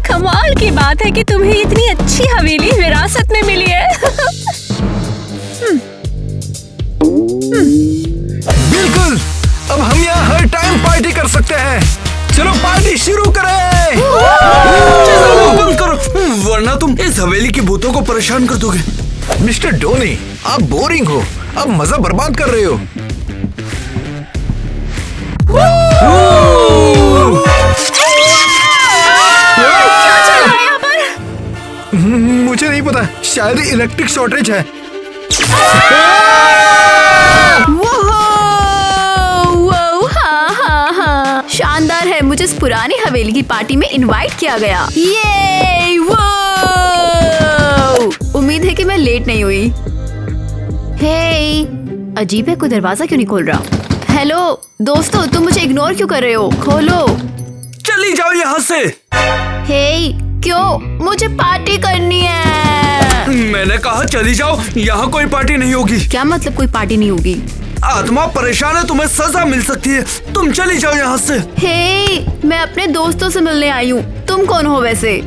कमाल की बात है कि तुम्हें इतनी अच्छी हवेली विरासत में मिली है। बिल्कुल, अब हम यहाँ हर टाइम पार्टी कर सकते हैं। चलो पार्टी शुरू करें। बंद करो, वरना तुम इस हवेली के भूतों को परेशान कर दोगे। मिस्टर डोनी, आप बोरिंग हो, आप मजा बर्बाद कर रहे हो। मुझे नहीं पता, शायद इलेक्ट्रिक शॉर्टेज है। हाँ, शानदार है। मुझे इस पुरानी हवेली की पार्टी में इनवाइट किया गया। ये उम्मीद है कि मैं लेट नहीं हुई। हे, अजीब है, कोई दरवाजा क्यों नहीं खोल रहा? हेलो दोस्तों, तुम मुझे इग्नोर क्यों कर रहे हो? खोलो। चली जाओ यहाँ से। हे, क्यों? मुझे पार्टी करनी है। मैंने कहा चली जाओ, यहाँ कोई पार्टी नहीं होगी। क्या मतलब कोई पार्टी नहीं होगी? आत्मा परेशान है, तुम्हें सजा मिल सकती है। तुम चली जाओ यहाँ से। हे, मैं अपने दोस्तों से मिलने आई हूँ। तुम कौन हो वैसे?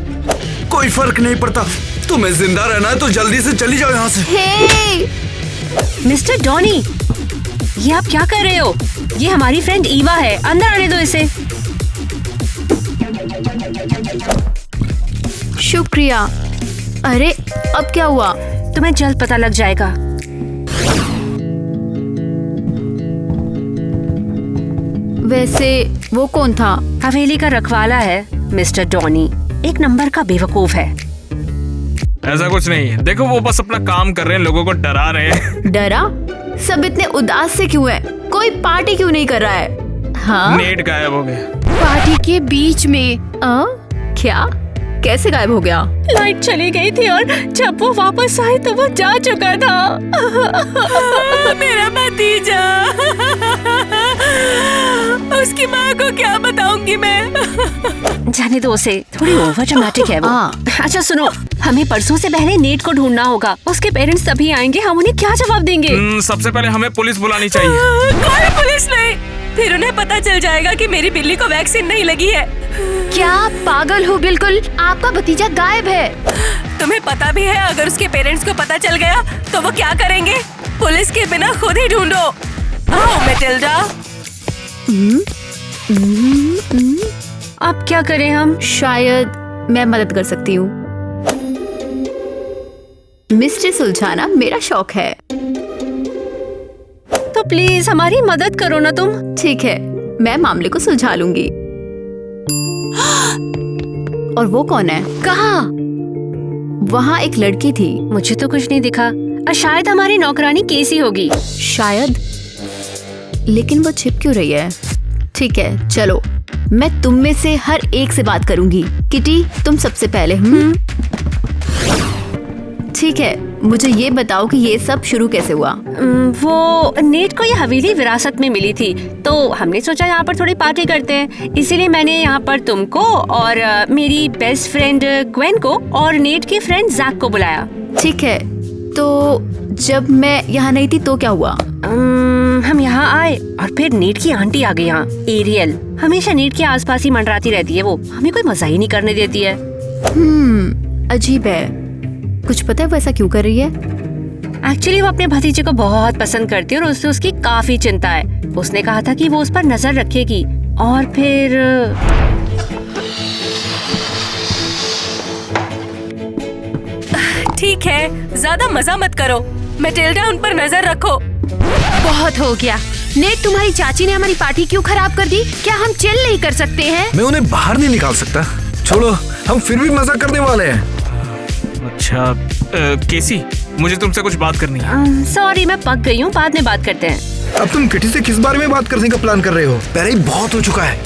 कोई फर्क नहीं पड़ता, तुम्हें जिंदा रहना है तो जल्दी से चली जाओ यहाँ से। हे, मिस्टर डॉनी, ये आप क्या कर रहे हो? ये हमारी फ्रेंड ईवा है, अंदर आने दो इसे। शुक्रिया। अरे अब क्या हुआ? तुम्हें जल्द पता लग जाएगा। वैसे वो कौन था? हवेली का रखवाला है, मिस्टर डॉनी। एक नंबर का बेवकूफ है। ऐसा कुछ नहीं है, देखो वो बस अपना काम कर रहे हैं, लोगों को डरा रहे हैं। डरा? सब इतने उदास से क्यों है? कोई पार्टी क्यों नहीं कर रहा है? हाँ? नेट गायब हो गया पार्टी के बीच में। क्या? कैसे गायब हो गया? लाइट चली गई थी और जब वो वापस आए तो वो जा चुका था। मेरा भतीजा, उसकी माँ को क्या बताऊंगी मैं? जाने दो उसे, थोड़ी ओवर ड्रामेटिक है वो। अच्छा सुनो, हमें परसों से पहले नेट को ढूंढना होगा। उसके पेरेंट्स तभी आएंगे, हम उन्हें क्या जवाब देंगे? सबसे पहले हमें पुलिस बुलानी चाहिए। कोई पुलिस नहीं, फिर उन्हें पता चल जाएगा कि मेरी बिल्ली को वैक्सीन नहीं लगी है। क्या पागल हो? बिल्कुल, आपका भतीजा गायब है। तुम्हें पता भी है अगर उसके पेरेंट्स को पता चल गया तो वो क्या करेंगे? पुलिस के बिना खुद ही ढूंढो। आओ मैटिल्डा। अब क्या करें हम? शायद मैं मदद कर सकती हूँ। मिस्ट्री सुलझाना मेरा शौक है। तो प्लीज हमारी मदद करो ना तुम। ठीक है, मैं मामले को सुलझा लूंगी। और वो कौन है? कहाँ? वहाँ एक लड़की थी। मुझे तो कुछ नहीं दिखा। शायद हमारी नौकरानी केसी होगी। शायद, लेकिन वो छिप क्यों रही है? ठीक है, चलो मैं तुम में से हर एक से बात करूंगी। किटी, तुम सबसे पहले। ठीक है, मुझे ये बताओ कि ये सब शुरू कैसे हुआ? वो नेट को ये हवेली विरासत में मिली थी, तो हमने सोचा यहाँ पर थोड़ी पार्टी करते हैं। इसीलिए मैंने यहाँ पर तुमको और मेरी बेस्ट फ्रेंड ग्वेन को और नेट की फ्रेंड जैक को बुलाया। ठीक है, तो जब मैं यहाँ नहीं थी तो क्या हुआ? हम यहाँ आए और फिर नेट की आंटी आ गई यहाँ, एरियल। हमेशा नेट के आसपास ही मंडराती रहती है वो, हमें कोई मजा ही नहीं करने देती है। अजीब है। कुछ पता है वो ऐसा क्यों कर रही है? एक्चुअली वो अपने भतीजे को बहुत पसंद करती है और उससे उसकी काफी चिंता है। उसने कहा था कि वो उस पर नजर रखेगी और फिर ठीक है, ज्यादा मजा मत करो। मैटिल्डा, उन पर नजर रखो। बहुत हो गया। नेट, तुम्हारी चाची ने हमारी पार्टी क्यों खराब कर दी? क्या हम चिल नहीं कर सकते हैं? मैं उन्हें बाहर नहीं निकाल सकता। छोड़ो, हम फिर भी मजा करने वाले हैं। अच्छा केसी, मुझे तुमसे कुछ बात करनी है। सॉरी, मैं पक गई हूँ, बाद में बात करते हैं। अब तुम किटी से किस बारे में बात करने का प्लान कर रहे हो? पहले ही बहुत हो चुका है।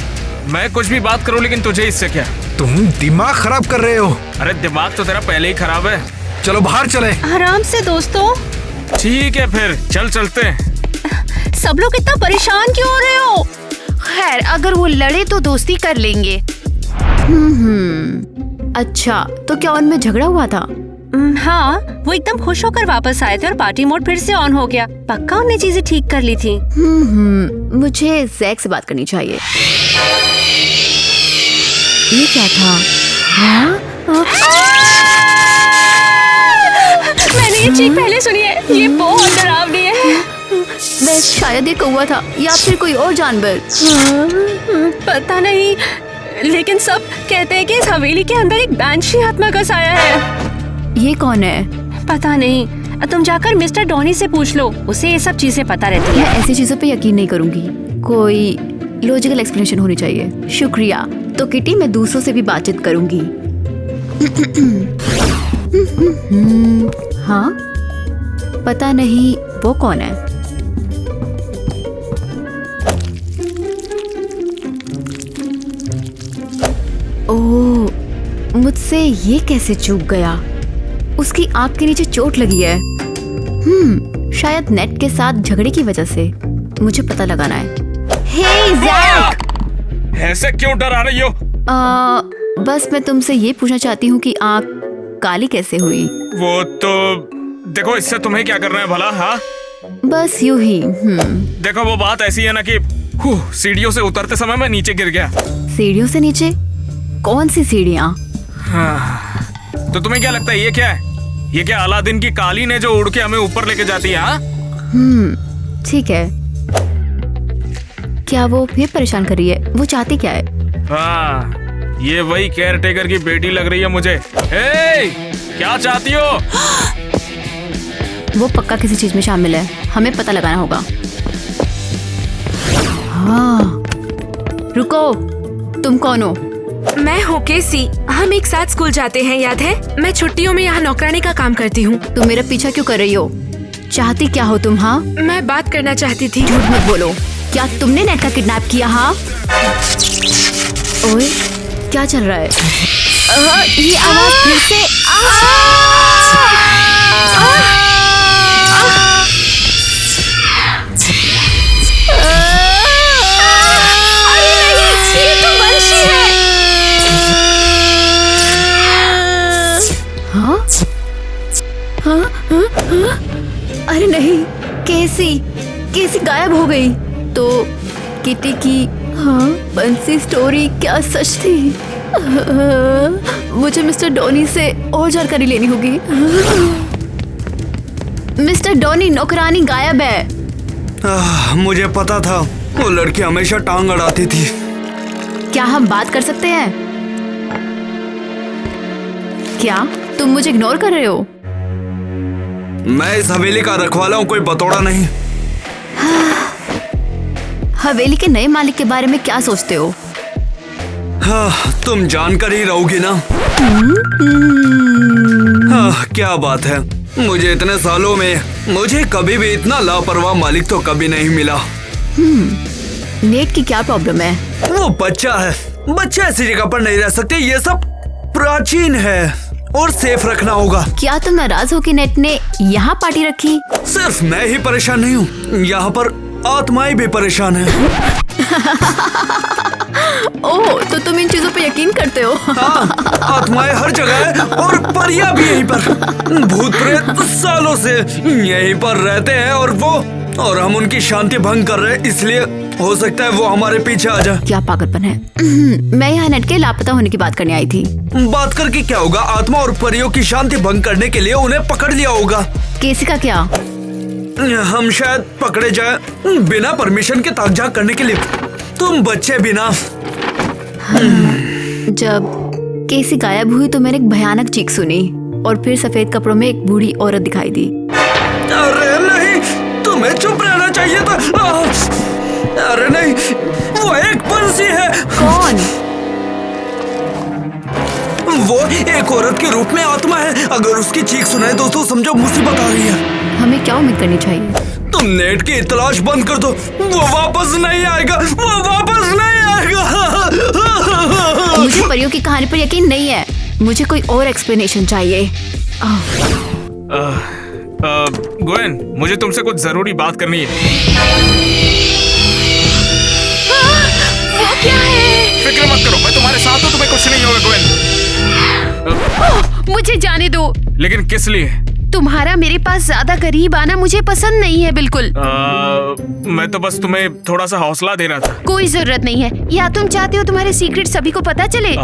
मैं कुछ भी बात करूँ, लेकिन तुझे इससे क्या? तुम दिमाग खराब कर रहे हो। अरे दिमाग तो तेरा पहले ही खराब है। चलो बाहर चले। आराम से दोस्तों। ठीक है, फिर चलते हैं। सब लोग इतना परेशान क्यों हो रहे हो? खैर, अगर वो लड़े तो दोस्ती कर लेंगे। अच्छा, तो क्या उनमें झगड़ा हुआ था? हाँ, वो एकदम खुश होकर वापस आए थे और पार्टी मोड फिर से ऑन हो गया। पक्का उन्हें चीजें ठीक कर ली थी। मुझे जैक से बात करनी चाहिए। ये क्या था? हाँ? मैंने ये चीख पहले सुनी है। ये बहुत डरावनी है। वह शायद ये कौवा था या फिर कोई और जानवर। पता नहीं, लेकिन सब कहते हैं कि इस हवेली के अंदर एक बैंशी आत्मा का साया है। ये कौन है? पता नहीं, तुम जाकर मिस्टर डॉनी से पूछ लो, उसे ये सब चीजें पता रहती मैं है। ऐसी चीजों पे यकीन नहीं करूंगी, कोई लॉजिकल एक्सप्लेनेशन होनी चाहिए। शुक्रिया। तो किटी, मैं दूसरों से भी बातचीत करूंगी। हाँ, पता नहीं वो कौन है। ओह, मुझसे ये कैसे चूक गया? उसकी आंख के नीचे चोट लगी है। शायद नेट के साथ झगड़े की वजह से। मुझे पता लगाना है। हे जैक! ऐसे क्यों डरा रही हो? बस मैं तुमसे ये पूछना चाहती हूँ कि आंख काली कैसे हुई? वो तो देखो, इससे तुम्हें क्या करना है भला? हाँ, बस यूं ही। देखो वो बात ऐसी है ना कि सीढ़ियों से उतरते समय मैं नीचे गिर गया। सीढ़ियों से नीचे? कौन सी सीढ़ियाँ? हाँ, तो तुम्हें क्या लगता है ये क्या है? ये क्या अलादीन की कालीन है जो उड़ के हमें ऊपर लेके जाती है? हाँ? ठीक है। क्या वो फिर परेशान कर रही है? वो चाहती क्या है? हाँ, ये वही केयर टेकर की बेटी लग रही है मुझे। क्या चाहती हो? वो पक्का किसी चीज में शामिल है, हमें पता लगाना होगा। हाँ, रुको, तुम कौन हो? मैं हूँ केसी। हम एक साथ स्कूल जाते हैं, याद है? मैं छुट्टियों में यहाँ नौकरानी का काम करती हूँ। तुम मेरा पीछा क्यों कर रही हो? चाहती क्या हो तुम? हाँ, मैं बात करना चाहती थी। झूठ मत बोलो। क्या तुमने नेट का किडनैप किया? हाँ? ओए, क्या चल रहा है? ये आवाज फिर से। अरे नहीं, केसी गायब हो गई। तो किटी की बंसी स्टोरी क्या सच थी? मुझे मिस्टर डॉनी से और जानकारी लेनी होगी। मिस्टर डॉनी, नौकरानी गायब है। मुझे पता था, वो लड़की हमेशा टांग अड़ाती थी। क्या हम बात कर सकते हैं? क्या तुम मुझे इग्नोर कर रहे हो? मैं इस हवेली का रखवाला हूँ, कोई बतौड़ा नहीं। हवेली के नए मालिक के बारे में क्या सोचते हो? हाँ, तुम जानकर ही रहोगी ना। हाँ, क्या बात है, मुझे इतने सालों में मुझे कभी भी इतना लापरवाह मालिक तो कभी नहीं मिला। नेट की क्या प्रॉब्लम है? वो बच्चा है, बच्चे ऐसी जगह पर नहीं रह सकते। ये सब प्राचीन है और सेफ रखना होगा। क्या तुम नाराज हो कि नेट ने यहाँ पार्टी रखी? सिर्फ मैं ही परेशान नहीं हूँ, यहाँ पर आत्माएं भी परेशान हैं। ओह, तो तुम इन चीजों पे यकीन करते हो? हाँ, आत्माएं हर जगह है और परियां भी यहीं पर। भूत प्रेत सालों से यहीं पर रहते हैं और हम उनकी शांति भंग कर रहे हैं, इसलिए हो सकता है वो हमारे पीछे आ जाए। क्या पागलपन है। मैं यहाँ नेट के लापता होने की बात करने आई थी। बात करके क्या होगा? आत्मा और परियों की शांति भंग करने के लिए उन्हें पकड़ लिया होगा। केसी का क्या? हम शायद पकड़े जाए बिना परमिशन के ताकझाक करने के लिए। तुम बच्चे बिना। जब केसी गायब हुई तो मैंने एक भयानक चीख सुनी और फिर सफेद कपड़ों में एक बूढ़ी औरत दिखाई दी। अरे नहीं, तुम्हें चुप रहना चाहिए था। अरे नहीं, वो एक बंसी है। कौन? वो एक औरत के रूप में आत्मा है। अगर उसकी चीख सुनाए दोस्तों, समझो मुसीबत आ रही है। हमें क्या उम्मीद करनी चाहिए? तुम नेट की तलाश बंद कर दो, वो वापस नहीं आएगा, वो वापस नहीं आएगा। मुझे परियों की कहानी पर यकीन नहीं है, मुझे कोई और एक्सप्लेनेशन चाहिए। ग्वेन, मुझे तुमसे कुछ जरूरी बात करनी है। वो क्या है? फिक्र मत करो, मैं तुम्हारे साथ हूँ, तुम्हें कुछ नहीं होगा ग्वेन। मुझे जाने दो। लेकिन किस लिए? तुम्हारा मेरे पास ज्यादा करीब आना मुझे पसंद नहीं है बिल्कुल। मैं तो बस तुम्हें थोड़ा सा हौसला दे रहा था। कोई जरूरत नहीं है। या तुम चाहते हो तुम्हारे सीक्रेट सभी को पता चले?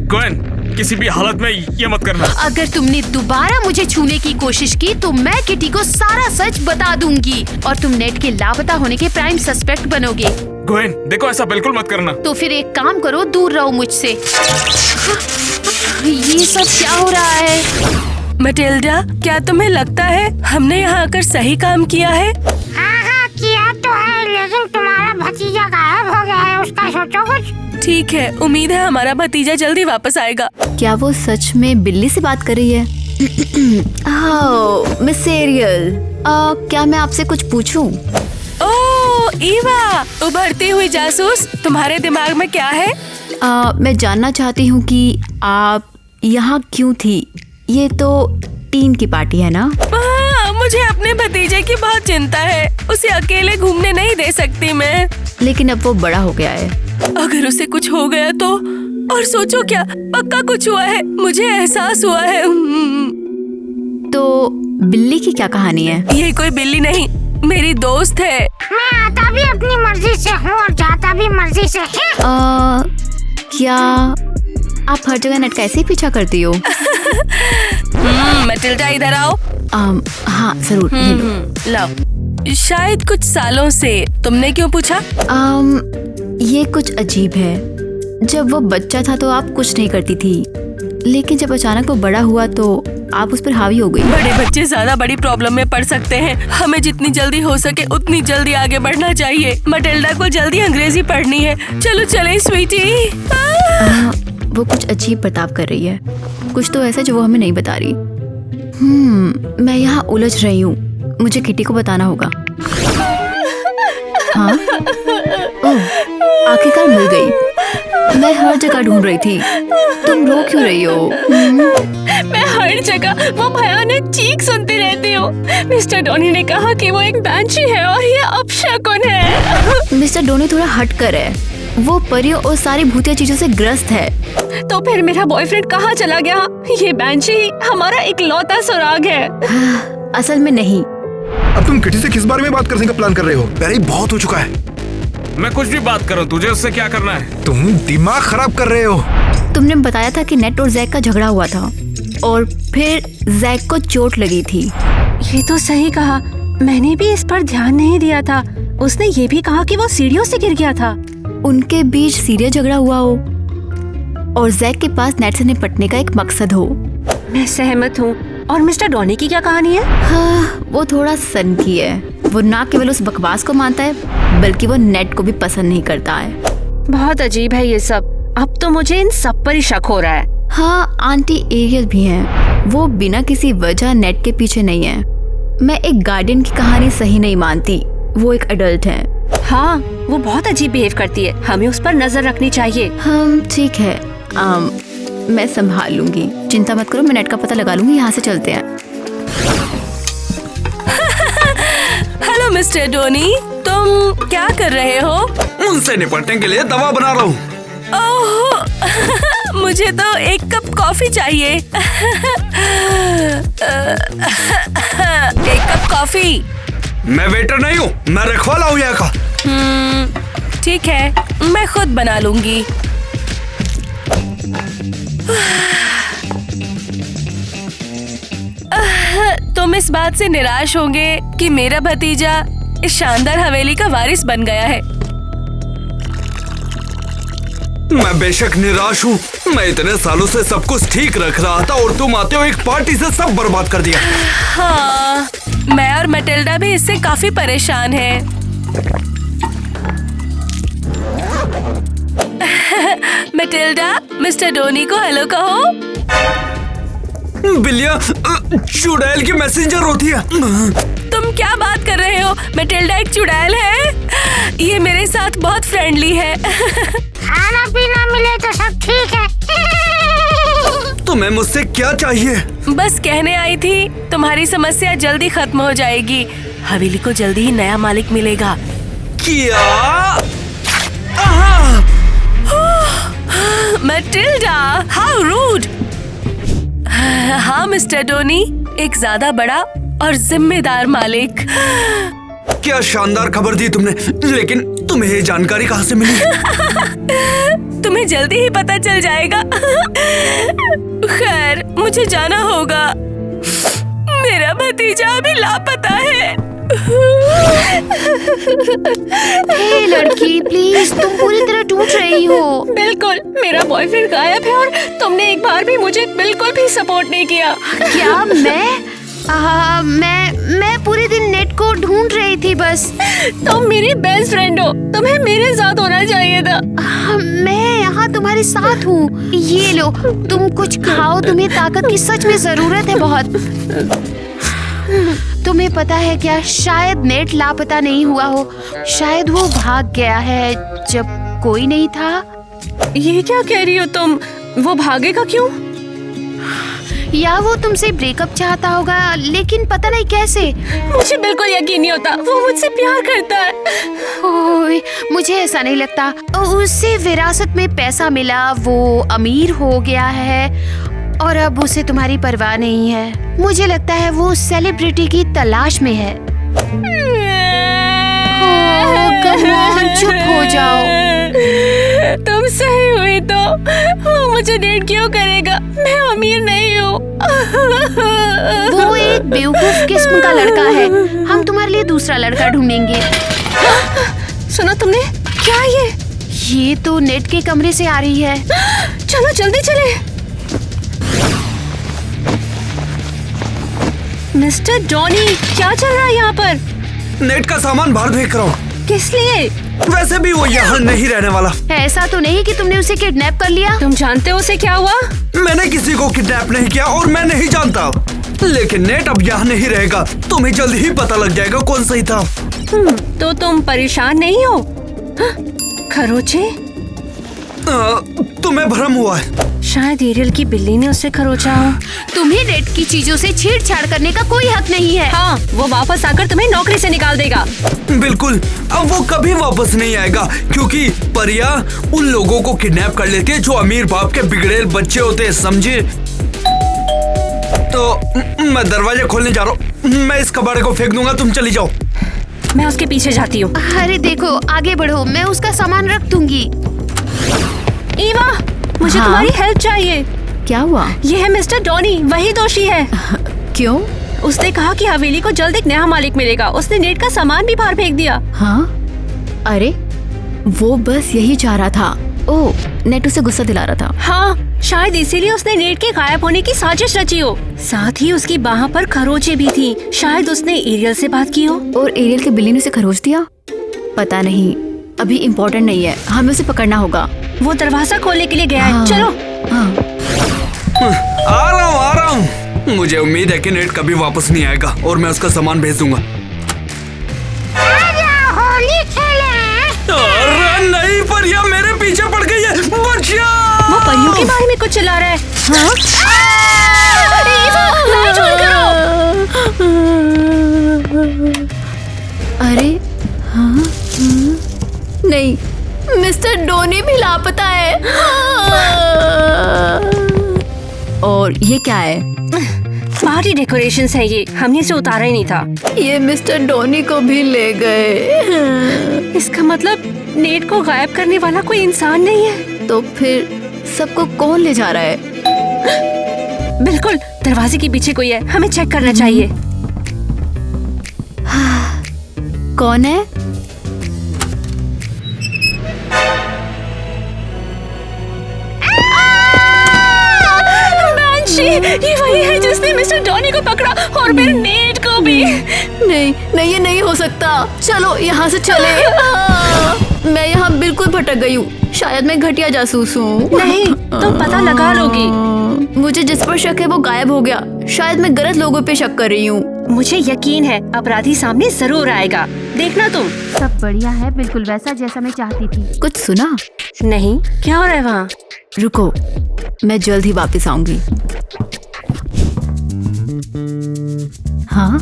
ग्वेन, किसी भी हालत में ये मत करना। अगर तुमने दोबारा मुझे छूने की कोशिश की तो मैं किटी को सारा सच बता दूंगी और तुम नेट के लापता होने के प्राइम सस्पेक्ट बनोगे। ग्वेन, देखो ऐसा बिल्कुल मत करना। तो फिर एक काम करो, दूर रहो मुझसे। ये सब क्या हो रहा है? मटिल्डा, क्या तुम्हें लगता है हमने यहाँ आकर सही काम किया है? हाँ किया तो है, लेकिन तुम्हारा भतीजा गायब हो गया है, उसका सोचो कुछ। ठीक है, उम्मीद है हमारा भतीजा जल्दी वापस आएगा। क्या वो सच में बिल्ली से बात कर रही है? मिस एरियल, क्या मैं आपसे कुछ पूछूं? ओह ईवा, उभरती हुई जासूस, तुम्हारे दिमाग में क्या है? मैं जानना चाहती हूँ कि आप यहाँ क्यों थी। ये तो टीन की पार्टी है ना? मुझे अपने भतीजे की बहुत चिंता है। उसे अकेले घूमने नहीं दे सकती मैं। लेकिन अब वो बड़ा हो गया है। अगर उसे कुछ हो गया तो? और सोचो क्या, पक्का कुछ हुआ है, मुझे एहसास हुआ है। तो बिल्ली की क्या कहानी है? ये कोई बिल्ली नहीं, मेरी दोस्त है। मैं आता भी अपनी मर्जी से हूँ और जाता भी मर्जी से है। क्या आप हर जगह नेट का ऐसे ही पीछा करती हो? मटिल्डा इधर आओ। हाँ जरूर, ले लो। लाओ। शायद कुछ सालों से। तुमने क्यों पूछा? ये कुछ अजीब है। जब वो बच्चा था तो आप कुछ नहीं करती थी, लेकिन जब अचानक वो बड़ा हुआ तो आप उस पर हावी हो गई। बड़े बच्चे ज्यादा बड़ी प्रॉब्लम में पड़ सकते हैं। हमें जितनी जल्दी हो सके उतनी जल्दी आगे बढ़ना चाहिए। मटिल्डा को जल्दी अंग्रेजी पढ़नी है। चलो चले स्वीटी। वो कुछ अजीब बर्ताव कर रही है। कुछ तो ऐसा जो वो हमें नहीं बता रही। मैं यहाँ उलझ रही हूँ। मुझे किटी को बताना होगा। हाँ? ओह, आखिरकार मिल गई। मैं हर जगह ढूंढ रही थी। तुम रो क्यों रही हो? मैं हर जगह वो भयानक चीख सुनती रहती हूँ। मिस्टर डोनी ने कहा कि वो एक बैंशी है और ये अपशकुन है। मिस्टर डोनी थोड़ा हटकर है। वो परियों और सारी भूतिया चीजों से ग्रस्त है। तो फिर मेरा बॉयफ्रेंड कहाँ चला गया? ये बैंशी हमारा इकलौता सुराग है। असल में नहीं। अब तुम किटी से किस बारे में बात करने का प्लान कर रहे हो? पहले बहुत हो चुका है। मैं कुछ भी बात करूँ, तुझे उससे क्या करना है? तुम दिमाग खराब कर रहे हो। तुमने बताया था कि नेट और जैक का झगड़ा हुआ था और फिर जैक को चोट लगी थी। ये तो सही कहा, मैंने भी इस पर ध्यान नहीं दिया था। उसने ये भी कहा कि वो सीढ़ियों से गिर गया था। उनके बीच सीरियस झगड़ा हुआ हो और जैक के पास नेट से निपटने का एक मकसद हो। मैं सहमत हूँ। और मिस्टर डॉनी की क्या कहानी है? हाँ, वो थोड़ा सनकी है। वो ना केवल उस बकवास को मानता है बल्कि वो नेट को भी पसंद नहीं करता है। बहुत अजीब है ये सब। अब तो मुझे इन सब पर ही शक हो रहा है। हाँ, आंटी एरियल भी हैं। वो बिना किसी वजह नेट के पीछे नहीं है। मैं एक गार्डियन की कहानी सही नहीं मानती। वो एक अडल्ट है। हाँ, वो बहुत अजीब बिहेव करती है। हमें उस पर नजर रखनी चाहिए। हम ठीक है। मैं संभाल लूंगी, चिंता मत करो। मैं नेट का पता लगा लूंगी। यहाँ से चलते हैं। हेलो मिस्टर डोनी, तुम क्या कर रहे हो? उनसे निपटने के लिए दवा बना रहा हूँ। ओह, मुझे तो एक कप कॉफी चाहिए। एक कप कॉफी। मैं वेटर नहीं हूँ, मैं रखवाला हूँ यहाँ का। ठीक है, मैं खुद बना लूंगी। तुम इस बात से निराश होंगे कि मेरा भतीजा इस शानदार हवेली का वारिस बन गया है। मैं बेशक निराश हूँ। मैं इतने सालों से सब कुछ ठीक रख रहा था और तुम आते हो एक पार्टी से सब बर्बाद कर दिया। हाँ, मैं और मटिल्डा भी इससे काफी परेशान हैं। मटिल्डा, मिस्टर डोनी को हेलो कहो। बिल्लिया चुड़ैल की मैसेंजर होती है। तुम क्या बात कर रहे हो? मटिल्डा एक चुड़ैल है। ये मेरे साथ बहुत फ्रेंडली है। खाना पीना मिले तो सब ठीक है। तुम्हें मुझसे क्या चाहिए? बस कहने आई थी, तुम्हारी समस्या जल्दी खत्म हो जाएगी। हवेली को जल्दी ही नया मालिक मिलेगा। क्या? Matilda, how rude. हाँ मिस्टर डोनी, एक ज्यादा बड़ा और जिम्मेदार मालिक। क्या शानदार खबर दी तुमने, लेकिन तुम्हें ये जानकारी कहाँ से मिली? तुम्हें जल्दी ही पता चल जाएगा। खैर, मुझे जाना होगा। मेरा भतीजा अभी लापता है। हे लड़की, प्लीज, तुम पूरी तरह टूट रही हो। बिल्कुल, मेरा बॉयफ्रेंड गायब है और तुमने एक बार भी मुझे बिल्कुल भी सपोर्ट नहीं किया। क्या मैं पूरे दिन नेट को ढूंढ रही थी बस। तुम मेरी बेस्ट फ्रेंड हो, तुम्हें मेरे साथ होना चाहिए था। मैं यहाँ तुम्हारे साथ हूँ। ये लो, तुम कुछ खाओ, तुम्हें ताकत की सच में जरूरत है बहुत। तुम्हें पता है क्या, शायद नेट लापता नहीं हुआ हो, शायद वो भाग गया है जब कोई नहीं था। ये क्या कह रही हो तुम? वो भागेगा क्यों? या वो तुमसे ब्रेकअप चाहता होगा, लेकिन पता नहीं कैसे। मुझे बिल्कुल यकीन नहीं होता, वो मुझसे प्यार करता है। ओए, मुझे ऐसा नहीं लगता। उससे विरासत में पैसा मिला, वो अमीर हो गया है और अब उसे तुम्हारी परवाह नहीं है। मुझे लगता है वो सेलिब्रिटी की तलाश में है। come on, चुप हो जाओ। तुम सही हुई तो वो मुझे डेट क्यों करेगा? मैं अमीर नहीं हूँ। वो एक बेवकूफ किस्म का लड़का है। हम तुम्हारे लिए दूसरा लड़का ढूंढेंगे। सुनो तुमने, क्या ये तो नेट के कमरे से आ रही है। चलो जल्दी चले। मिस्टर डॉनी, क्या चल रहा है यहाँ पर? नेट का सामान बाहर फेंक रहा हूँ। किस लिए? वैसे भी वो यहाँ नहीं रहने वाला। ऐसा तो नहीं कि तुमने उसे किडनैप कर लिया? तुम जानते हो उसे क्या हुआ? मैंने किसी को किडनैप नहीं किया और मैं नहीं जानता। लेकिन नेट अब यहाँ नहीं रहेगा, तुम्हें जल्दी ही पता लग जाएगा कौन सही था। तो तुम परेशान नहीं हो? खरोचे? तुम्हें भ्रम हुआ है। शायद एरियल की बिल्ली ने उसे खरोचा हो। तुम्हें नेट की चीजों से छेड़छाड़ करने का कोई हक नहीं है। हाँ, वो वापस आकर तुम्हें नौकरी से निकाल देगा। बिल्कुल, अब वो कभी वापस नहीं आएगा, क्योंकि परिया उन लोगों को किडनैप कर लेती है जो अमीर बाप के बिगड़ेल बच्चे होते हैं, समझे? तो मैं दरवाजा खोलने जा रहा हूँ। मैं इस कबाड़े को फेंक दूंगा, तुम चली जाओ। मैं उसके पीछे जाती हूँ। अरे देखो, आगे बढ़ो, मैं उसका सामान रख दूंगी। ईवा, मुझे तुम्हारी हेल्प चाहिए। क्या हुआ? ये है मिस्टर डॉनी, वही दोषी है। क्यों? उसने कहा कि हवेली को जल्द एक नया मालिक मिलेगा। उसने नेट का सामान भी बाहर फेंक दिया। हाँ? अरे, वो बस यही चाह रहा था। ओह, नेट उसे गुस्सा दिला रहा था। हाँ, शायद इसीलिए उसने नेट के गायब होने की साजिश रची हो। साथ ही उसकी बाह पर खरोचे भी थी। शायद उसने एरियल से बात की हो। और एरियल के बिल्ली ने उसे खरोच दिया? पता नहीं, अभी इम्पोर्टेंट नहीं है, हमें उसे पकड़ना होगा। वो दरवाजा खोलने के लिए गया हाँ। है। चलो। हाँ। आ रहा हूँ। मुझे उम्मीद है कि नेट कभी वापस नहीं आएगा और मैं उसका सामान भेज दूंगा। होली खेले। अरे नहीं, परिया मेरे पीछे पड़ गई है, बचिया। वो परियों के बारे में कुछ चिल्ला रहा है। हाँ? ईवा, लाइट ऑन करो। अरे हाँ, नहीं, मिस्टर डोनी भी लापता है। और ये क्या है? पार्टी डेकोरेशंस है ये, हमने इसे उतारा ही नहीं था। ये मिस्टर डोनी को भी ले गए। इसका मतलब नेट को गायब करने वाला कोई इंसान नहीं है। तो फिर सबको कौन ले जा रहा है? बिल्कुल, दरवाजे के पीछे कोई है, हमें चेक करना चाहिए। कौन है? ये वही है जिसने मिस्टर डॉनी को पकड़ा और मेरे नेट को भी। नहीं, ये नहीं हो सकता। चलो यहाँ से चले। मैं यहाँ बिल्कुल भटक गई हूँ। शायद मैं घटिया जासूस हूँ। नहीं, तुम पता लगा लोगी। मुझे जिस पर शक है वो गायब हो गया। शायद मैं गलत लोगों पे शक कर रही हूँ। मुझे यकीन है अपराधी सामने जरूर आएगा। देखना तुम। सब बढ़िया है, बिल्कुल वैसा जैसा मैं चाहती थी। कुछ सुना? नहीं, क्या हो रहा है वहाँ? रुको, मैं जल्द ही वापस आऊंगी। हाँ,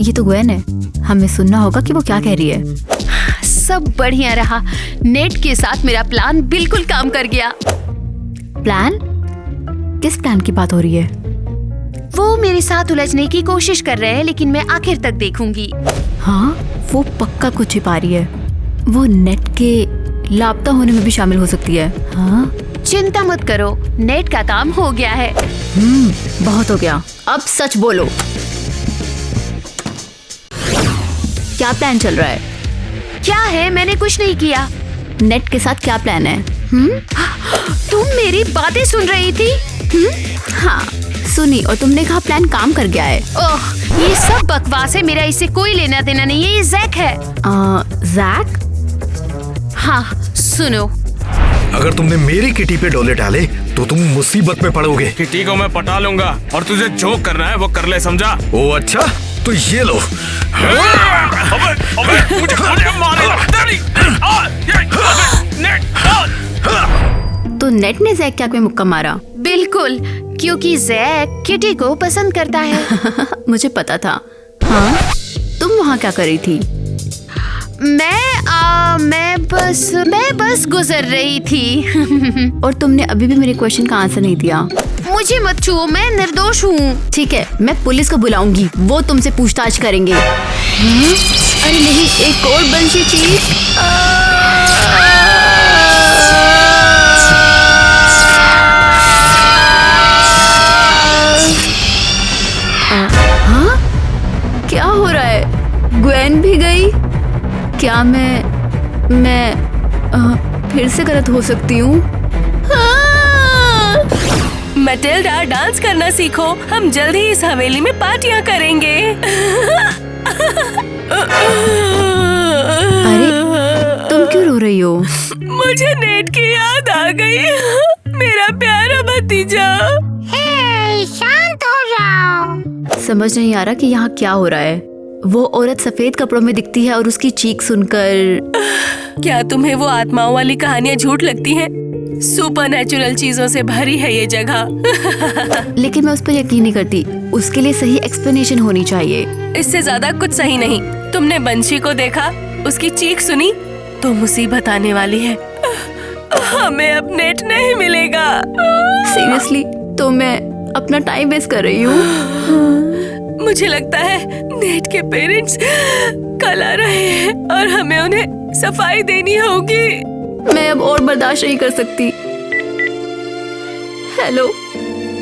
ये तो ग्वेन है। हमें सुनना होगा कि वो क्या कह रही है। सब बढ़िया रहा। नेट के साथ मेरा प्लान बिल्कुल काम कर गया। प्लान? किस प्लान की बात हो रही है? वो मेरे साथ उलझने की कोशिश कर रहे हैं, लेकिन मैं आखिर तक देखूंगी। हाँ, वो पक्का कुछ छिपा रही है। वो नेट के लापता होने में भी शामिल हो सकती है। हाँ, चिंता मत करो, नेट का काम हो गया है। बहुत हो गया, अब सच बोलो, क्या प्लान चल रहा है? क्या है? मैंने कुछ नहीं किया। नेट के साथ क्या प्लान है? तुम मेरी बातें सुन रही थी? हाँ, सुनी, और तुमने कहा प्लान काम कर गया है। ओह, ये सब बकवास है, मेरा इससे कोई लेना देना नहीं है। ये जैक है। जैक? हाँ, सुनो, अगर तुमने मेरी किटी पे डोले डाले तो तुम मुसीबत में पड़ोगे। किटी को मैं पटा लूंगा और तुझे जो करना है वो कर ले, समझा? ओ अच्छा, तो ये लो। मुझे मारेगा। तो नेट ने जैक क्या कोई मुक्का मारा? बिल्कुल, क्योंकि जैक किटी को पसंद करता है। मुझे पता था। हाँ, तुम वहाँ क्या कर रही थी? मैं बस गुजर रही थी। और तुमने अभी भी मेरे क्वेश्चन का आंसर नहीं दिया। मुझे मत छुओ, मैं निर्दोष हूँ। ठीक है, मैं पुलिस को बुलाऊंगी, वो तुमसे पूछताछ करेंगे। अरे नहीं, एक और बंशी चीज। हाँ, क्या हो रहा है? ग्वेन भी गई? क्या मैं फिर से गलत हो सकती हूँ? मटिल्डा, डांस करना सीखो, हम जल्द ही इस हवेली में पार्टियां करेंगे। अरे, तुम क्यों रो रही हो? मुझे नेट की याद आ गई, मेरा प्यारा भतीजा। हे, शांत हो जाओ। समझ नहीं आ रहा कि यहाँ क्या हो रहा है। वो औरत सफेद कपड़ों में दिखती है और उसकी चीख सुनकर। क्या तुम्हें वो आत्माओं वाली कहानियाँ झूठ लगती हैं? सुपरनैचुरल चीजों से भरी है ये जगह। लेकिन मैं उस पर यकीन नहीं करती। उसके लिए सही एक्सप्लेनेशन होनी चाहिए। इससे ज्यादा कुछ सही नहीं। तुमने बंशी को देखा, उसकी चीख सुनी, तो मुसीबत आने वाली है। हमें अब नेट नहीं मिलेगा। सीरियसली, तो मैं अपना टाइम वेस्ट कर रही हूँ। मुझे लगता है नेट के पेरेंट्स कल आ रहे हैं और हमें उन्हें सफाई देनी होगी। मैं अब और बर्दाश्त नहीं कर सकती। हेलो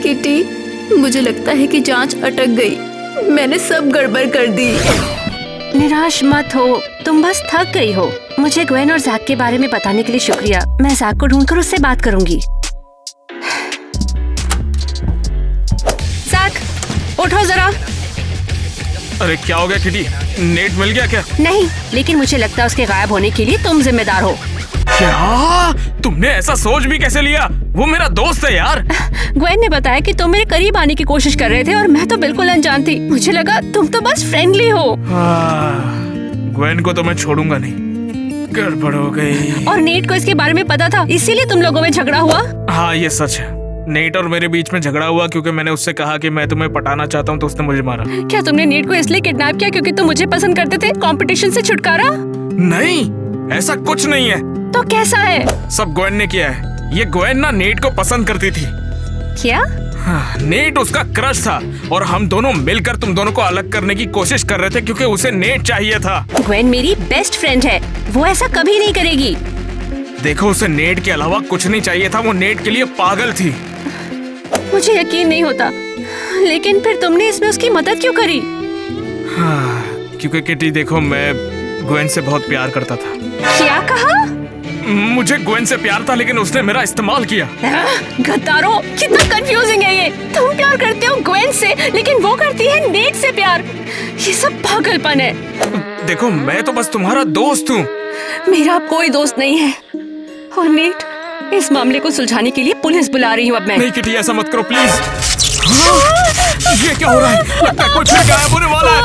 किटी, मुझे लगता है कि जांच अटक गई। मैंने सब गड़बड़ कर दी। निराश मत हो, तुम बस थक गई हो। मुझे ग्वेन और जैक के बारे में बताने के लिए शुक्रिया। मैं जैक को ढूंढकर उससे बात करूंगी। जैक, उठो जरा। अरे क्या हो गया किटी? नेट मिल गया क्या? नहीं, लेकिन मुझे लगता है उसके गायब होने के लिए तुम जिम्मेदार हो। क्या? तुमने ऐसा सोच भी कैसे लिया? वो मेरा दोस्त है यार। ग्वेन ने बताया कि तुम मेरे करीब आने की कोशिश कर रहे थे और मैं तो बिल्कुल अनजान थी। मुझे लगा तुम तो बस फ्रेंडली हो। ग्वेन को तो मैं छोड़ूंगा नहीं। गड़बड़ हो गई। और नेट को इसके बारे में पता था, इसीलिए तुम लोगों में झगड़ा हुआ। हाँ, ये सच है। नेट और मेरे बीच में झगड़ा हुआ क्योंकि मैंने उससे कहा कि मैं तुम्हें पटाना चाहता हूँ, तो उसने मुझे मारा। क्या तुमने नेट को इसलिए किडनैप किया क्योंकि तुम मुझे पसंद करते थे? कंपटीशन से छुटकारा? नहीं, ऐसा कुछ नहीं है। तो कैसा है? सब ग्वेन ने किया है। ये ग्वेन ना नेट को पसंद करती थी। क्या? हाँ, नेट उसका क्रश था और हम दोनों मिलकर तुम दोनों को अलग करने की कोशिश कर रहे थे क्योंकि उसे नेट चाहिए था। ग्वेन मेरी बेस्ट फ्रेंड है, वो ऐसा कभी नहीं करेगी। देखो, उसे नेट के अलावा कुछ नहीं चाहिए था। वो नेट के लिए पागल थी। मुझे यकीन नहीं होता, लेकिन फिर तुमने इसमें उसकी मदद क्यों करी? हाँ, क्योंकि किटी देखो, मैं ग्वेन से बहुत प्यार करता था। क्या कहा? मुझे ग्वेन से प्यार था, लेकिन उसने मेरा इस्तेमाल किया। गद्दारों, कितना कंफ्यूजिंग है ये। तुम प्यार करते हो ग्वेन से, लेकिन वो करती है नेट से प्यार। ये सब पागलपन है। देखो, मैं तो बस तुम्हारा दोस्त हूँ। मेरा कोई दोस्त नहीं है। और नेट, इस मामले को सुलझाने के लिए पुलिस बुला रही हूँ अब मैं। नहीं किटी, ऐसा मत करो प्लीज। ये क्या हो रहा है? लगता है कुछ गायब होने वाला है।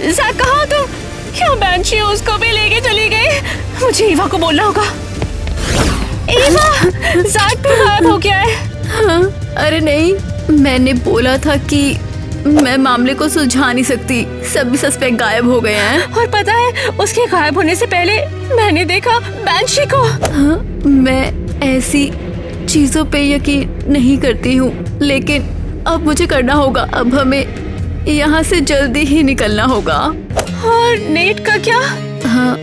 जैक कहाँ हो तुम? क्या बैंशी उसको भी लेके चली गई? मुझे ईवा को बोलना होगा। ईवा, जैक भी गायब हो गया है। हाँ, अरे नहीं, मैंने बोला था कि मैं मामले को सुलझा नहीं सकती। सभी सस्पेक्ट गायब हो गए हैं। और पता है, उसके गायब होने से पहले मैंने देखा बैंशी को। हाँ, ऐसी चीजों पे यकीन नहीं करती हूँ, लेकिन अब मुझे करना होगा। अब हमें यहाँ से जल्दी ही निकलना होगा। और नेट का क्या? हाँ,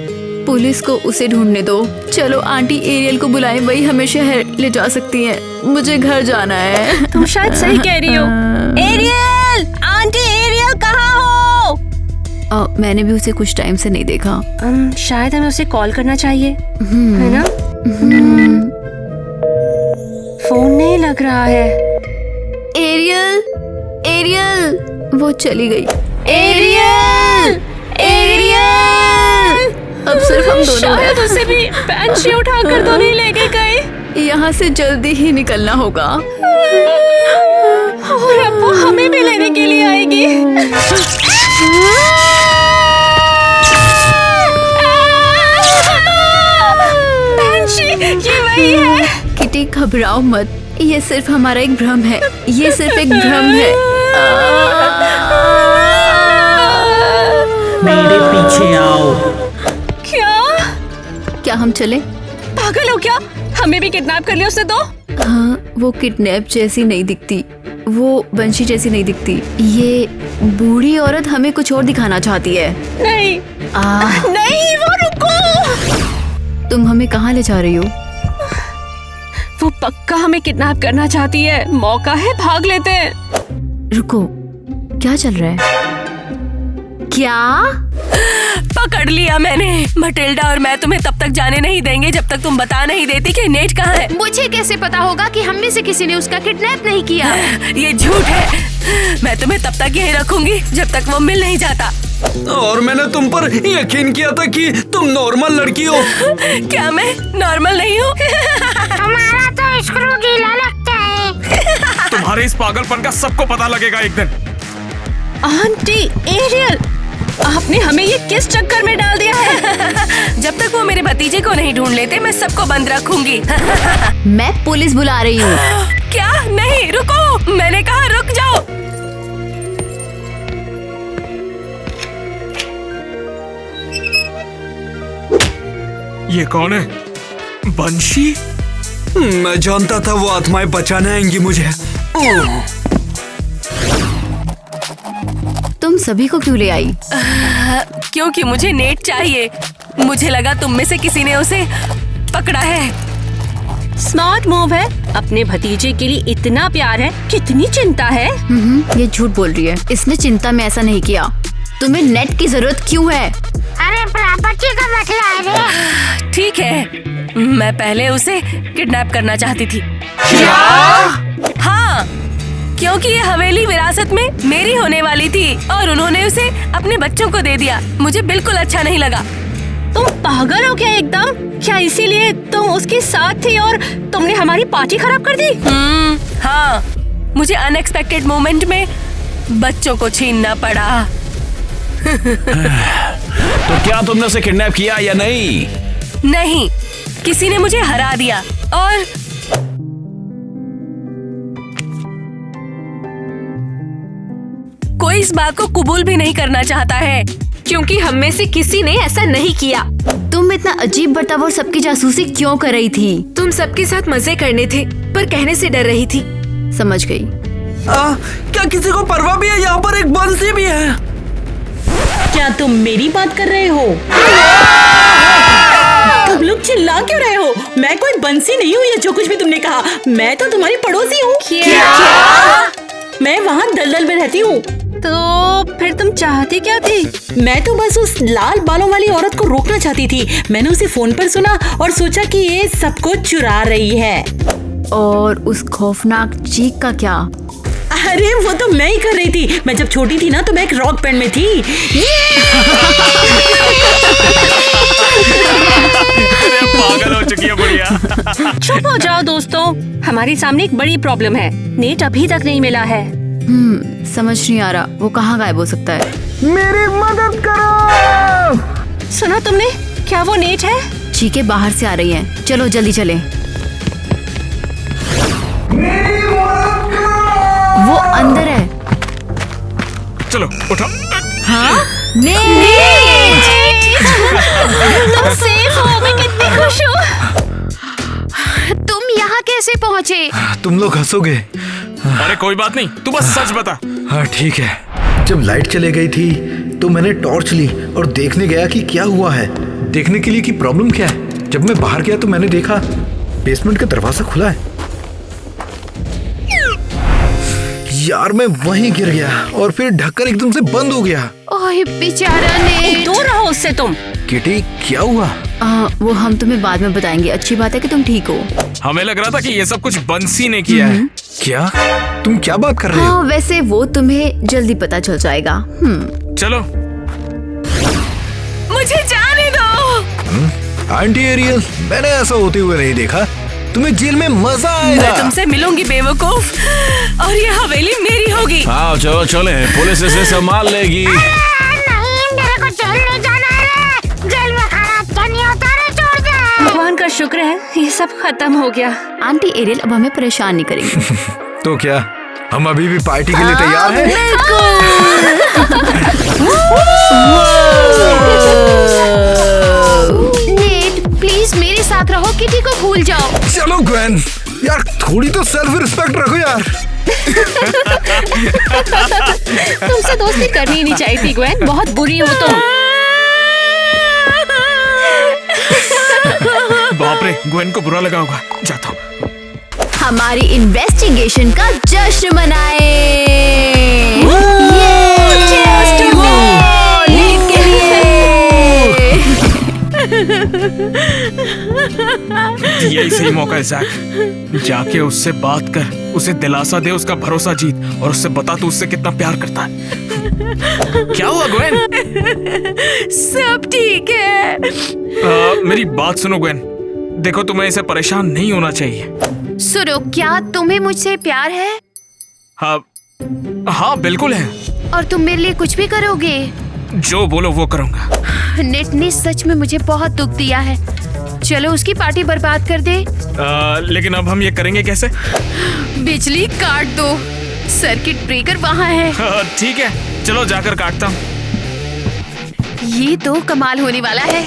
पुलिस को उसे ढूंढने दो। चलो आंटी एरियल को बुलाएं, वही हमें शहर ले जा सकती हैं। मुझे घर जाना है। तुम शायद सही कह रही हो। एरियल, आंटी एरियल कहाँ हो? मैंने भी उसे कुछ टाइम से नहीं देखा। शायद हमें उसे कॉल करना चाहिए, है ना? फोन नहीं लग रहा है। एरियल, एरियल, वो चली गई। Ariel, Ariel. अब सिर्फ हम दोनों शायद हैं। उसे भी बेंची उठाकर तो नहीं लेके गए। यहाँ से जल्दी ही निकलना होगा। और अब वो हमें भी लेने के लिए आएगी। बेंची, ये वही है। किटी घबराओ मत, ये सिर्फ हमारा एक भ्रम है। ये सिर्फ एक भ्रम है। मेरे पीछे आओ। क्या हम चले? पागल हो क्या? हमें भी किडनैप कर लिया उसने तो। हाँ, वो किडनैप जैसी नहीं दिखती, वो बंशी जैसी नहीं दिखती। ये बूढ़ी औरत हमें कुछ और दिखाना चाहती है। नहीं, नहीं, वो रुको। तुम हमें कहाँ ले जा रही हो? वो पक्का हमें किडनैप करना चाहती है। मौका है, भाग लेते हैं। रुको, क्या चल रहा है? क्या? पकड़ लिया मैंने। मटिल्डा और मैं तुम्हें तब तक जाने नहीं देंगे जब तक तुम बता नहीं देती कि नेट कहाँ है। मुझे कैसे पता होगा कि हम में से किसी ने उसका किडनैप नहीं किया? ये झूठ है। मैं तुम्हें तब तक यहीं रखूंगी जब तक वो मिल नहीं जाता। और मैंने तुम पर यकीन किया था कि तुम नॉर्मल लड़की हो। क्या मैं नॉर्मल नहीं हूँ? तुम्हारा तो स्क्रू ढीला लगता है। तुम्हारे इस पागलपन का सबको पता लगेगा एक दिन। आंटी एरियल, आपने हमें ये किस चक्कर में डाल दिया है? जब तक वो मेरे भतीजे को नहीं ढूंढ लेते मैं सबको बंद रखूंगी। मैं पुलिस बुला रही हूँ। क्या? नहीं, रुको, मैंने कहा रुक जाओ। ये कौन है? बंशी? मैं जानता था वो आत्माएं बचाने आएंगी मुझे। तुम सभी को क्यों ले आई? क्योंकि मुझे नेट चाहिए। मुझे लगा तुम में से किसी ने उसे पकड़ा है। स्मार्ट मूव है। अपने भतीजे के लिए इतना प्यार है, कितनी चिंता है। ये झूठ बोल रही है। इसने चिंता में ऐसा नहीं किया। तुम्हें नेट की जरूरत क्यों है? अरे प्रॉपर्टी का मसला है रे। ठीक है, मैं पहले उसे किडनैप करना चाहती थी। क्या? हाँ, क्योंकि ये हवेली विरासत में मेरी होने वाली थी और उन्होंने उसे अपने बच्चों को दे दिया। मुझे बिल्कुल अच्छा नहीं लगा। तुम पागल हो क्या एकदम? क्या इसीलिए तुम उसके साथ थी और तुमने हमारी पार्टी खराब कर दी? हाँ, मुझे अनएक्सपेक्टेड मोमेंट में बच्चों को छीनना पड़ा। तो क्या तुमने उसे किडनैप किया या नहीं? नहीं, किसी ने मुझे हरा दिया और कोई इस बात को कबूल भी नहीं करना चाहता है क्योंकि हम में से किसी ने ऐसा नहीं किया। तुम इतना अजीब बर्ताव और सबकी जासूसी क्यों कर रही थी? तुम सबके साथ मजे करने थे पर कहने से डर रही थी। समझ गई। क्या किसी को परवाह भी है? यहाँ पर एक बंसी भी है। क्या तुम मेरी बात कर रहे हो? तुम लोग चिल्ला क्यों रहे हो? मैं कोई बंसी नहीं हूँ। ये जो कुछ भी तुमने कहा, मैं तो तुम्हारी पड़ोसी हूँ। क्या? मैं वहाँ दलदल में रहती हूँ। तो फिर तुम चाहती क्या थी? मैं तो बस उस लाल बालों वाली औरत को रोकना चाहती थी। मैंने उसे फोन पर सुना और सोचा कि ये सब कुछ चुरा रही है। और उस खौफनाक चीख का क्या? अरे वो तो मैं ही कर रही थी। मैं जब छोटी थी ना तो मैं एक रॉक बैंड में थी। पागल हो चुकी है बुढ़िया। चुप हो जाओ दोस्तों, हमारे सामने एक बड़ी प्रॉब्लम है। नेट अभी तक नहीं मिला है। समझ नहीं आ रहा वो कहाँ गायब हो सकता है। मेरी मदद करो। सुना तुमने? क्या वो नेट है? चीखें बाहर से आ रही हैं। चलो जल्दी चलें। वो अंदर है। चलो उठो। हाँ? तुम सेफ हो, मैं कितनी खुश हूँ। मुझे। तुम लोग हंसोगे। अरे कोई बात नहीं, तू बस सच बता। हाँ ठीक है। जब लाइट चले गई थी तो मैंने टॉर्च ली और देखने गया कि क्या हुआ है, देखने के लिए कि प्रॉब्लम क्या है। जब मैं बाहर गया तो मैंने देखा बेसमेंट का दरवाजा खुला है। यार मैं वहीं गिर गया और फिर ढक्कन एकदम से बंद हो गया। ओह बेचारा नेट। दूर रहो उससे तुम। किटी क्या हुआ? वो हम तुम्हें बाद में बताएंगे। अच्छी बात है कि तुम ठीक हो। हमें लग रहा था कि ये सब कुछ बंसी ने किया है। क्या? तुम क्या बात कर रहे हो? हाँ वैसे वो तुम्हें जल्दी पता चल जाएगा। चलो मुझे जाने दो। आंटी एरियल, मैंने ऐसा होते हुए नहीं देखा। तुम्हें जेल में मजा आएगा। मैं तुमसे मिलूंगी बेवकूफ, और ये हवेली मेरी होगी। हाँ चलो चले, पुलिस इसे संभाल लेगी। नहीं, मेरे को जेल नहीं जाना है। जेल में खाना अच्छा नहीं होता रे, छोड़ दे। भगवान का शुक्र है ये सब खत्म हो गया। आंटी एरियल अब हमें परेशान नहीं करेंगी। तो क्या हम अभी भी पार्टी के लिए तैयार हैं? नेट प्लीज मेरे साथ रहो, किटी को भूल जाओ। चलो ग्वेन, यार थोड़ी तो सेल्फ रिस्पेक्ट रखो यार। तुमसे दोस्ती करनी ही नहीं चाहिए थी ग्वेन, बहुत बुरी हो तुम। बाप रे, ग्वेन को बुरा लगा होगा। जाता हूँ। हमारी इन्वेस्टिगेशन का जश्न मनाए। यही सही मौका है जैक। जाके उससे बात कर, उसे दिलासा दे, उसका भरोसा जीत और उससे बता तू उससे कितना प्यार करता है। क्या हुआ ग्वेन? सब ठीक है। मेरी बात सुनो ग्वेन, देखो तुम्हें इसे परेशान नहीं होना चाहिए। सुनो, क्या तुम्हें मुझसे प्यार है? हाँ हाँ बिल्कुल है। और तुम मेरे लिए कुछ भी करोगे? जो बोलो वो करूँगा। नेट ने सच में मुझे बहुत दुख दिया है। चलो उसकी पार्टी बर्बाद कर दे। लेकिन अब हम ये करेंगे कैसे? बिजली काट दो, सर्किट ब्रेकर वहाँ है। ठीक है, चलो जाकर काटता हूँ। ये तो कमाल होने वाला है।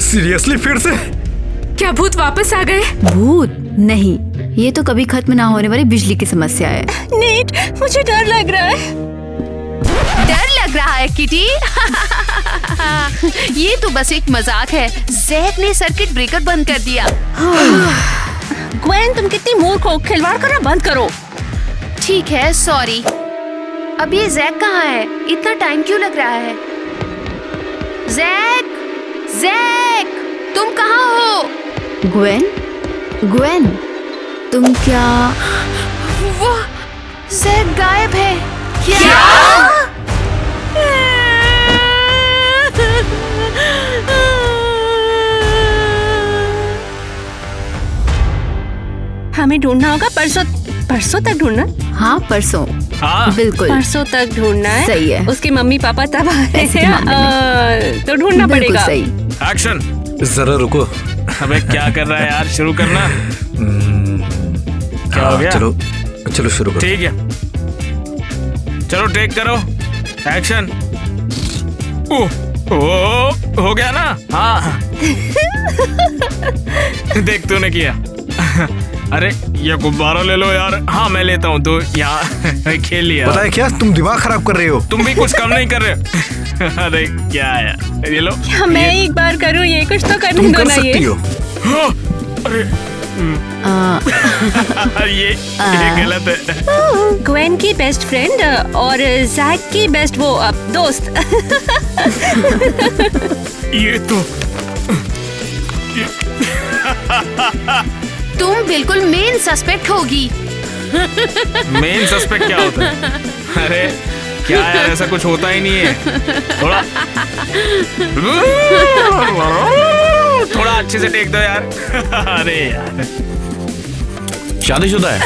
सीरियसली फिर से? क्या भूत वापस आ गए? भूत नहीं, ये तो कभी खत्म ना होने वाली बिजली की समस्या है। नेट, मुझे डर लग रहा है। डर लग रहा है किटी? ये तो बस एक मजाक है। जैक ने सर्किट ब्रेकर बंद कर दिया। ग्वेन तुम कितनी मूर्ख हो, खिलवाड़ करना बंद करो। ठीक है, सॉरी। अब ये जैक कहाँ है? इतना टाइम क्यों लग रहा है? जैक, जैक, तुम कहाँ हो? ग्वेन, ग्वेन, तुम क्या? वो जैक गायब है। क्या? हमें ढूंढना होगा। परसों तक ढूंढना। हाँ परसों। हाँ बिल्कुल परसों तक ढूंढना है। सही है। उसके मम्मी पापा तब आ रहे ऐसे के मामले हैं, तो ढूंढना बिल्कुल पड़ेगा। सही। एक्शन। जरा रुको। अबे क्या कर रहा है यार, शुरू करना। क्या हो गया? चलो चलो शुरू करो। ठीक है, चलो टेक करो। एक्शन। ओ हो गया ना? हाँ। देख तूने किया। अरे ये गुब्बारा ले लो यार। हाँ मैं लेता हूँ, तो यहाँ खेल लिया। पता है क्या, तुम दिमाग खराब कर रहे हो। तुम भी कुछ कम नहीं कर रहे। अरे क्या है ये लो। क्या मैं एक बार करूँ ये? कुछ तो करने तुम दो कर ना ये। सकती हो। हाँ, अरे ये गलत है। ग्वेन की बेस्ट फ्रेंड और जैक की बेस्ट वो दोस्त। ये तो तुम बिल्कुल मेन सस्पेक्ट होगी। मेन सस्पेक्ट क्या होता है? अरे क्या यार, ऐसा कुछ होता ही नहीं है। थोड़ा अच्छे से टेक दो यार। अरे यार शादीशुदा है।